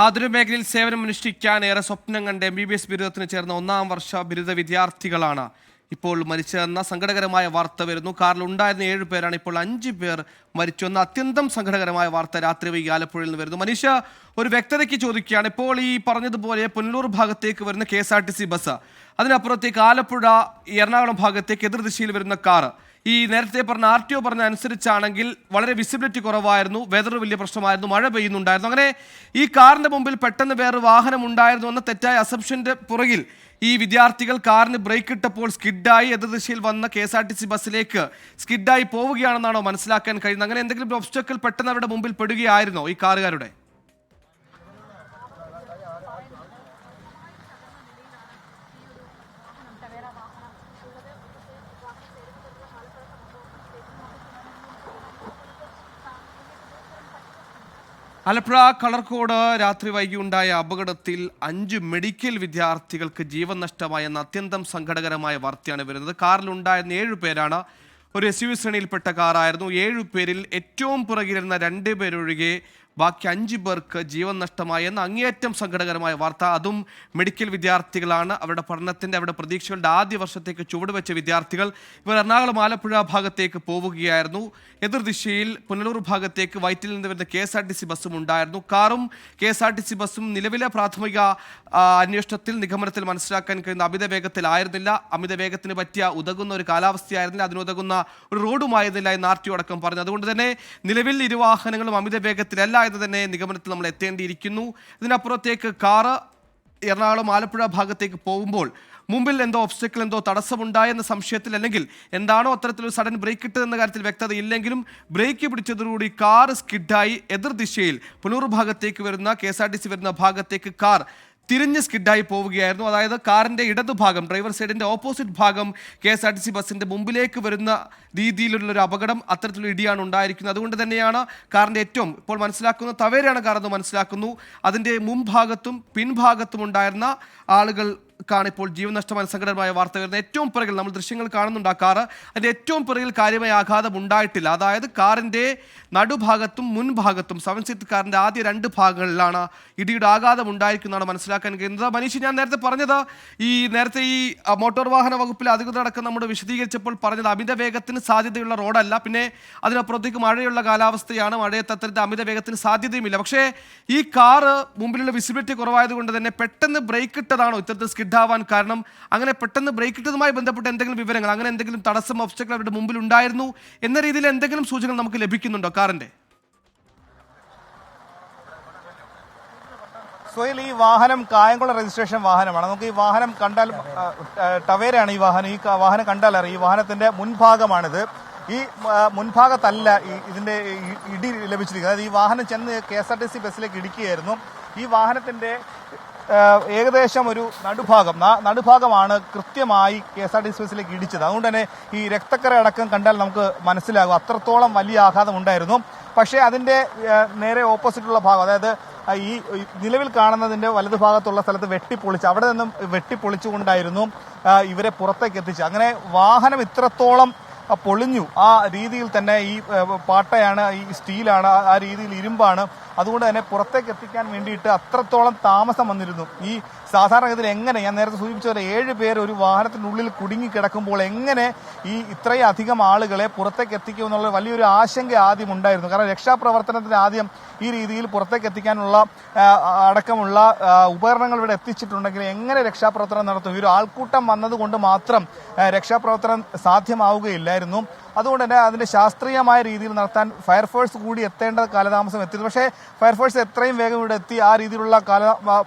ആതുര മേഖലയിൽ സേവനമനുഷ്ഠിക്കാൻ ഏറെ സ്വപ്നം കണ്ട് MBBS ബിരുദത്തിന് ചേർന്ന 1-ാം വർഷ ബിരുദ വിദ്യാർത്ഥികളാണ് ഇപ്പോൾ മരിച്ചതെന്ന സങ്കടകരമായ വാർത്ത വരുന്നു. കാറിൽ ഉണ്ടായിരുന്ന 7 പേരാണ്, ഇപ്പോൾ 5 പേർ മരിച്ചു എന്ന അത്യന്തം സങ്കടകരമായ വാർത്ത രാത്രി വൈകി ആലപ്പുഴയിൽ നിന്ന് വരുന്നു. മനീഷ, ഒരു വ്യക്തതയ്ക്ക് ചോദിക്കുകയാണ്, ഇപ്പോൾ ഈ പറഞ്ഞതുപോലെ പുനലൂർ ഭാഗത്തേക്ക് വരുന്ന KSRTC ബസ്, അതിനപ്പുറത്തേക്ക് ആലപ്പുഴ എറണാകുളം ഭാഗത്തേക്ക് എതിർദിശയിൽ വരുന്ന കാറ്, ഈ നേരത്തെ പറഞ്ഞ RTO പറഞ്ഞ അനുസരിച്ചാണെങ്കിൽ വളരെ വിസിബിലിറ്റി കുറവായിരുന്നു, വെതർ വലിയ പ്രശ്നമായിരുന്നു, മഴ പെയ്യുന്നുണ്ടായിരുന്നു. അങ്ങനെ ഈ കാറിന്റെ മുമ്പിൽ പെട്ടെന്ന് വേറെ വാഹനം ഉണ്ടായിരുന്നു എന്ന തെറ്റായ അസംഷന്റെ പുറകിൽ ഈ വിദ്യാർത്ഥികൾ കാറിന് ബ്രേക്ക് ഇട്ടപ്പോൾ സ്കിഡായി എതിർദിശയിൽ വന്ന KSRTC ബസ്സിലേക്ക് സ്കിഡായി പോവുകയാണെന്നാണോ മനസ്സിലാക്കാൻ കഴിയുന്നത്? അങ്ങനെ എന്തെങ്കിലും ഒബ്സ്റ്റക്കിൾ പെട്ടെന്ന് അവരുടെ മുമ്പിൽ പെടുകയായിരുന്നോ ഈ കാറുകാരുടെ? ആലപ്പുഴ കളർക്കോട് രാത്രി വൈകി ഉണ്ടായ അപകടത്തിൽ 5 മെഡിക്കൽ വിദ്യാർത്ഥികൾക്ക് ജീവൻ നഷ്ടമായെന്ന അത്യന്തം സങ്കടകരമായ വാർത്തയാണ് വരുന്നത്. കാറിലുണ്ടായിരുന്ന 7 പേരാണ്. ഒരു SUV ശ്രേണിയിൽപ്പെട്ട കാറായിരുന്നു. 7 പേരിൽ ഏറ്റവും പുറകിലിരുന്ന 2 പേരൊഴികെ ബാക്കി 5 പേർക്ക് ജീവൻ നഷ്ടമായി എന്ന അങ്ങേയറ്റം സങ്കടകരമായ വാർത്ത. അതും മെഡിക്കൽ വിദ്യാർത്ഥികളാണ്. അവരുടെ പഠനത്തിൻ്റെ, അവരുടെ പ്രതീക്ഷകളുടെ ആദ്യ വർഷത്തേക്ക് ചുവടുവെച്ച വിദ്യാർത്ഥികൾ. ഇവർ എറണാകുളം ആലപ്പുഴ ഭാഗത്തേക്ക് പോവുകയായിരുന്നു. എതിർദിശയിൽ പുനലൂർ ഭാഗത്തേക്ക് വൈറ്റിൽ നിന്ന് വരുന്ന KSRTC ബസ്സും ഉണ്ടായിരുന്നു. കാറും KSRTC ബസ്സും നിലവിലെ പ്രാഥമിക അന്വേഷണത്തിൽ നിഗമനത്തിൽ മനസ്സിലാക്കാൻ കഴിയുന്ന അമിത വേഗത്തിലായിരുന്നില്ല. അമിത വേഗത്തിന് പറ്റിയ ഉതകുന്ന ഒരു കാലാവസ്ഥയായിരുന്നില്ല, അതിനുതകുന്ന ഒരു റോഡുമായിരുന്നില്ല എന്ന് RTO അടക്കം പറഞ്ഞു. അതുകൊണ്ട് തന്നെ നിലവിൽ ഇരുവാഹനങ്ങളും അമിത വേഗത്തിലല്ല എന്ന് തന്നെ നിഗമനത്തിൽ നമ്മൾ എത്തേണ്ടിയിരിക്കുന്നു. ഇതിനപ്പുറത്തേക്ക് കാറ് എറണാകുളം ആലപ്പുഴ ഭാഗത്തേക്ക് പോകുമ്പോൾ മുമ്പിൽ എന്തോ ഒബ്സ്റ്റക്കിൾ, എന്തോ തടസ്സമുണ്ടായെന്ന സംശയത്തിൽ, അല്ലെങ്കിൽ എന്താണോ അത്തരത്തിലൊരു സഡൻ ബ്രേക്ക് ഇട്ടതെന്ന കാര്യത്തിൽ വ്യക്തതയില്ലെങ്കിലും ബ്രേക്ക് പിടിച്ചതോടുകൂടി കാർ സ്കിഡായി എതിർദിശയിൽ പുനൂർ ഭാഗത്തേക്ക് വരുന്ന KSRTC വരുന്ന ഭാഗത്തേക്ക് കാർ തിരിഞ്ഞ് സ്കിഡായി പോവുകയായിരുന്നു. അതായത് കാറിൻ്റെ ഇടതുഭാഗം, ഡ്രൈവർ സൈഡിൻ്റെ ഓപ്പോസിറ്റ് ഭാഗം KSRTC ബസ്സിൻ്റെ മുമ്പിലേക്ക് വരുന്ന രീതിയിലുള്ളൊരു അപകടം, അത്തരത്തിലുള്ള ഇടിയാണ് ഉണ്ടായിരിക്കുന്നത്. അതുകൊണ്ട് തന്നെയാണ് കാറിൻ്റെ ഏറ്റവും ഇപ്പോൾ മനസ്സിലാക്കുന്ന തവേരയാണ് കാറെന്ന് മനസ്സിലാക്കുന്നു. അതിൻ്റെ മുൻഭാഗത്തും പിൻഭാഗത്തും ഉണ്ടായിരുന്ന ആളുകൾ ഇപ്പോൾ ജീവൻ നഷ്ടമായ സങ്കടമായ വാർത്ത വരുന്നത്. ഏറ്റവും പിറകിൽ നമ്മൾ ദൃശ്യങ്ങൾ കാണുന്നുണ്ട്, ആ കാറ്, അതിൻ്റെ ഏറ്റവും പിറകിൽ കാര്യമായ ആഘാതം ഉണ്ടായിട്ടില്ല. അതായത് കാറിൻ്റെ നടുഭാഗത്തും മുൻഭാഗത്തും 7 സീറ്റ് കാറിൻ്റെ ആദ്യ 2 ഭാഗങ്ങളിലാണ് ഇടിയുടെ ആഘാതം ഉണ്ടായിരിക്കുന്നതാണ് മനസ്സിലാക്കാൻ കഴിയുന്നത്. മനീഷ്, ഞാൻ നേരത്തെ പറഞ്ഞത് നേരത്തെ ഈ മോട്ടോർ വാഹന വകുപ്പിലെ അധികൃതരടക്കം നമ്മൾ വിശദീകരിച്ചപ്പോൾ പറഞ്ഞത് അമിത വേഗത്തിന് സാധ്യതയുള്ള റോഡല്ല, പിന്നെ അതിനപ്പുറത്തേക്ക് മഴയുള്ള കാലാവസ്ഥയാണ്, മഴയത്ത് അത്തരത്തിൽ അമിത വേഗത്തിന് സാധ്യതയുമില്ല. പക്ഷേ ഈ കാറ് മുമ്പിലുള്ള വിസിബിലിറ്റി കുറവായതുകൊണ്ട് തന്നെ പെട്ടെന്ന് ബ്രേക്ക് ഇട്ടതാണോ ഇത്തരത്തിൽ സ്കിഡാവാൻ കാരണം? അങ്ങനെ പെട്ടെന്ന് ബ്രേക്ക് ഇട്ടതുമായി ബന്ധപ്പെട്ട എന്തെങ്കിലും വിവരങ്ങൾ, അങ്ങനെ എന്തെങ്കിലും തടസ്സം, ഒബ്സ്റ്റക്കിൾ അവരുടെ മുമ്പിൽ ഉണ്ടായിരുന്നു എന്ന രീതിയിൽ എന്തെങ്കിലും സൂചനകൾ നമുക്ക് ലഭിക്കുന്നുണ്ടോ കാറിന്റെ? സോയിൽ, ഈ വാഹനം കായംകുളം രജിസ്ട്രേഷൻ വാഹനമാണ്. നമുക്ക് ഈ വാഹനം കണ്ടാൽ, ടവേരയാണ് ഈ വാഹനം. ഈ വാഹനം കണ്ടാൽ അറിയാം, ഈ വാഹനത്തിന്റെ മുൻഭാഗമാണിത്. ഈ മുൻഭാഗത്തല്ല ഇതിന്റെ ഇടി ലഭിച്ചിരിക്കുന്നത്. അതായത് ഈ വാഹനം ചെന്ന് KSRTC ബസ്സിലേക്ക് ഇടിക്കുകയായിരുന്നു. ഈ വാഹനത്തിന്റെ ഏകദേശം ഒരു നടുഭാഗമാണ് കൃത്യമായി KSRTC ബസ്സിലേക്ക് ഇടിച്ചത്. അതുകൊണ്ട് തന്നെ ഈ രക്തക്കറ അടക്കം കണ്ടാൽ നമുക്ക് മനസ്സിലാകും അത്രത്തോളം വലിയ ആഘാതം ഉണ്ടായിരുന്നു. പക്ഷേ അതിന്റെ നേരെ ഓപ്പോസിറ്റുള്ള ഭാഗം, അതായത് ഈ നിലവിൽ കാണുന്നതിന്റെ വലതുഭാഗത്തുള്ള സ്ഥലത്ത് അവിടെ നിന്നും വെട്ടിപ്പൊളിച്ചുകൊണ്ടായിരുന്നു ഇവരെ പുറത്തേക്ക് എത്തിച്ചത്. അങ്ങനെ വാഹനം ഇത്രത്തോളം പൊളിഞ്ഞു. ആ രീതിയിൽ തന്നെ ഈ പാട്ടയാണ്, ഈ സ്റ്റീലാണ്, ആ രീതിയിൽ ഇരുമ്പാണ്. അതുകൊണ്ട് തന്നെ പുറത്തേക്ക് എത്തിക്കാൻ വേണ്ടിയിട്ട് അത്രത്തോളം താമസം വന്നിരുന്നു. ഈ സാധാരണഗതിയിൽ എങ്ങനെ, ഞാൻ നേരത്തെ സൂചിപ്പിച്ചതുപോലെ 7 പേർ ഒരു വാഹനത്തിനുള്ളിൽ കുടുങ്ങിക്കിടക്കുമ്പോൾ എങ്ങനെ ഈ ഇത്രയും അധികം ആളുകളെ പുറത്തേക്ക് എത്തിക്കും എന്നുള്ള വലിയൊരു ആശങ്ക ആദ്യം ഉണ്ടായിരുന്നു. കാരണം രക്ഷാപ്രവർത്തനത്തിന് ആദ്യം ഈ രീതിയിൽ പുറത്തേക്ക് എത്തിക്കാനുള്ള അടക്കമുള്ള ഉപകരണങ്ങൾ ഇവിടെ എത്തിച്ചിട്ടുണ്ടെങ്കിൽ എങ്ങനെ രക്ഷാപ്രവർത്തനം നടത്തും? ഈ ഒരു ആൾക്കൂട്ടം വന്നതുകൊണ്ട് മാത്രം രക്ഷാപ്രവർത്തനം സാധ്യമാവുകയില്ലായിരുന്നു. അതുകൊണ്ട് തന്നെ അതിന്റെ ശാസ്ത്രീയമായ രീതിയിൽ നടത്താൻ ഫയർഫോഴ്സ് കൂടി എത്തേണ്ട കാലതാമസം എത്തി. പക്ഷേ ഫയർഫോഴ്സ് എത്രയും വേഗം ഇവിടെ എത്തി, ആ രീതിയിലുള്ള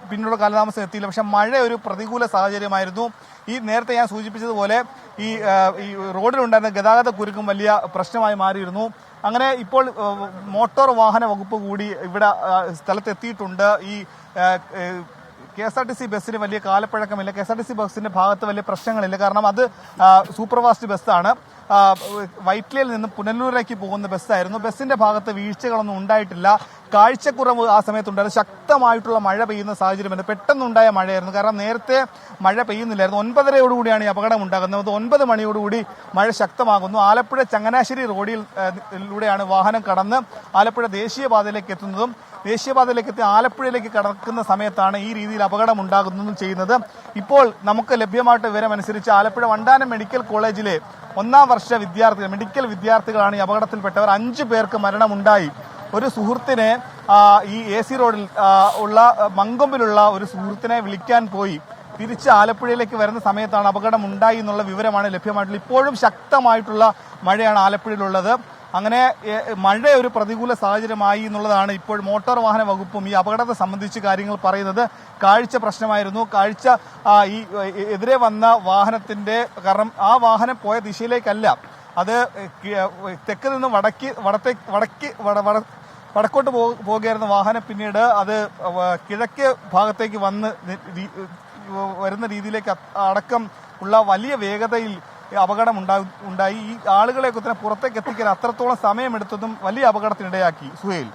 പിന്നീടുള്ള കാലതാമസം എത്തിയില്ല. പക്ഷെ മഴ ഒരു പ്രതികൂല സാഹചര്യമായിരുന്നു. ഈ നേരത്തെ ഞാൻ സൂചിപ്പിച്ചതുപോലെ ഈ റോഡിലുണ്ടായിരുന്ന ഗതാഗത കുരുക്കും വലിയ പ്രശ്നമായി മാറിയിരുന്നു. അങ്ങനെ ഇപ്പോൾ മോട്ടോർ വാഹന വകുപ്പ് കൂടി ഇവിടെ സ്ഥലത്തെത്തിയിട്ടുണ്ട്. ഈ KSRTC ബസ്സിന് വലിയ കാലപ്പഴക്കമില്ല. KSRTC ബസ്സിന്റെ ഭാഗത്ത് വലിയ പ്രശ്നങ്ങളില്ല. കാരണം അത് സൂപ്പർ ഫാസ്റ്റ് ബസ്സാണ്. വൈറ്റിലയിൽ നിന്ന് പുനലൂരിലേക്ക് പോകുന്ന ബസ്സായിരുന്നു. ബസ്സിന്റെ ഭാഗത്ത് വീഴ്ചകളൊന്നും ഉണ്ടായിട്ടില്ല. കാഴ്ചക്കുറവ് ആ സമയത്തുണ്ടായിരുന്നു. ശക്തമായിട്ടുള്ള മഴ പെയ്യുന്ന സാഹചര്യമായിരുന്നു. പെട്ടെന്നുണ്ടായ മഴയായിരുന്നു. കാരണം നേരത്തെ മഴ പെയ്യുന്നില്ലായിരുന്നു. 9:30 ഈ അപകടം ഉണ്ടാകുന്നത്. 9 മണിയോടുകൂടി മഴ ശക്തമാകുന്നു. ആലപ്പുഴ ചങ്ങനാശ്ശേരി റോഡിലൂടെയാണ് വാഹനം കടന്ന് ആലപ്പുഴ ദേശീയപാതയിലേക്ക് എത്തുന്നതും ദേശീയപാതയിലേക്ക് എത്തി ആലപ്പുഴയിലേക്ക് കടക്കുന്ന സമയത്താണ് ഈ രീതിയിൽ അപകടം ഉണ്ടാകുന്നതും ചെയ്യുന്നത്. ഇപ്പോൾ നമുക്ക് ലഭ്യമായിട്ട് വിവരമനുസരിച്ച് ആലപ്പുഴ വണ്ടാനം മെഡിക്കൽ കോളേജിലെ 1ാം വർഷ വിദ്യാർത്ഥികൾ, മെഡിക്കൽ വിദ്യാർത്ഥികളാണ് ഈ അപകടത്തിൽപ്പെട്ടവർ. 5 പേർക്ക് മരണമുണ്ടായി. ഒരു സുഹൃത്തിനെ ഈ AC റോഡിൽ ഉള്ള മങ്കൊമ്പിലുള്ള ഒരു സുഹൃത്തിനെ വിളിക്കാൻ പോയി തിരിച്ച് ആലപ്പുഴയിലേക്ക് വരുന്ന സമയത്താണ് അപകടം ഉണ്ടായി എന്നുള്ള വിവരമാണ് ലഭ്യമായിട്ടുള്ളത്. ഇപ്പോഴും ശക്തമായിട്ടുള്ള മഴയാണ് ആലപ്പുഴയിലുള്ളത്. അങ്ങനെ മഴ ഒരു പ്രതികൂല സാഹചര്യമായി എന്നുള്ളതാണ് ഇപ്പോൾ മോട്ടോർ വാഹന വകുപ്പും ഈ അപകടത്തെ സംബന്ധിച്ച് കാര്യങ്ങൾ പറയുന്നത്. കാഴ്ച പ്രശ്നമായിരുന്നു. കാഴ്ച ഈ എതിരെ വന്ന വാഹനത്തിന്റെ, കാരണം ആ വാഹനം പോയ ദിശയിലേക്കല്ല, അത് തെക്ക് നിന്ന് വടക്കോട്ട് പോകുകയായിരുന്ന വാഹനം പിന്നീട് അത് കിഴക്ക് ഭാഗത്തേക്ക് വരുന്ന രീതിയിലേക്ക് അടക്കം ഉള്ള വലിയ വേഗതയിൽ അപകടം ഉണ്ടായി. ഈ ആളുകളെ പുറത്തേക്ക് എത്തിക്കാൻ അത്രത്തോളം സമയമെടുത്തതും വലിയ അപകടത്തിനിടയാക്കി. സുഹേൽ.